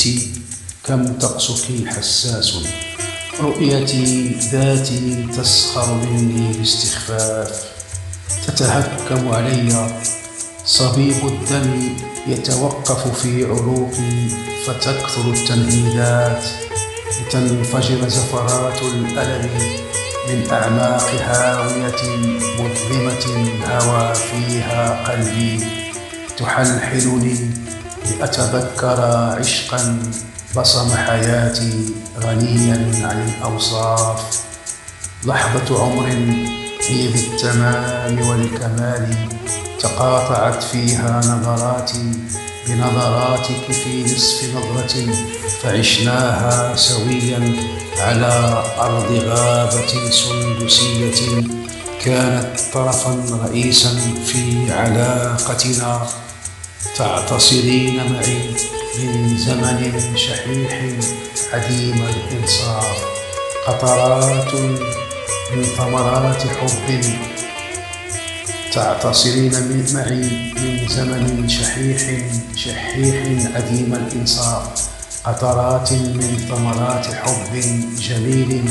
بنتي كم تقسك حساس. رؤيتي ذاتي تسخر مني باستخفاف، تتهكم علي. صبيب الدم يتوقف في عروقي، فتكثر التنهيدات لتنفجر زفرات الألم من أعماق هاوية مظلمة هوى فيها قلبي. تحلحلني لأتذكر عشقا بصم حياتي غنيا عن الأوصاف. لحظة عمر هي بالتمام والكمال، تقاطعت فيها نظراتي بنظراتك في نصف نظرة، فعشناها سويا على أرض غابة سندسية كانت طرفا رئيسا في علاقتنا. تعتصرين معي من زمن شحيح عديم الإنصاف، قطرات من ثمرات حب. تعتصرين معي من زمن شحيح عديم الإنصاف، قطرات من ثمرات حب جميل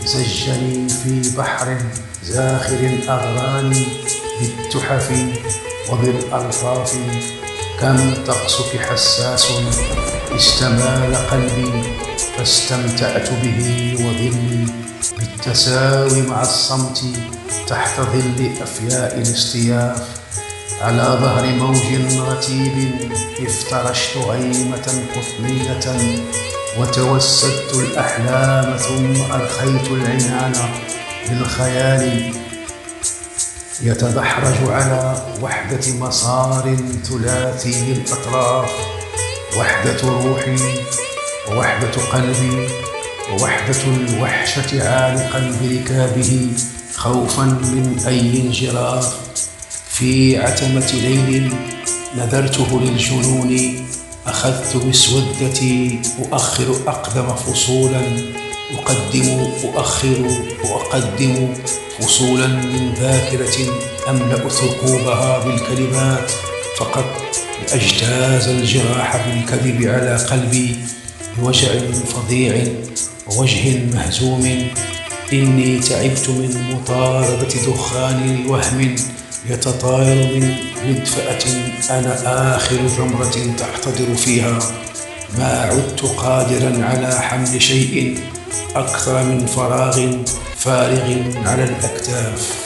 زجني في بحر زاخر أغراني بالتحف وبالألطاف. كم تقسك حساس استمال قلبي، فاستمتعت به وظلي بالتساوي مع الصمت تحت ظل أفياء الاصطياف. على ظهر موج رتيب افترشت غيمة قطنية، وتوسدت الأحلام ثم أرخيت العنان بالخيال. يتدحرج على وحدة مسار ثلاثي الأطراف، وحدة روحي ووحدة قلبي ووحدة الوحشة عالقا بركابه خوفا من أي انجراف. في عتمة ليل نذرته للجنون، أخذت مسودتي أؤخر أقدم فصولا، أقدم فصولا من ذاكرة أملأ ثقوبها بالكلمات فقط لأجتاز الجراح بالكذب على قلبي بوجع فظيع ووجه مهزوم. إني تعبت من مطاردة دخان وهم يتطاير من مدفأة أنا آخر جمرة تحتضر فيها. ما عدت قادرا على حمل شيء أكثر من فراغ فارغ على الأكتاف.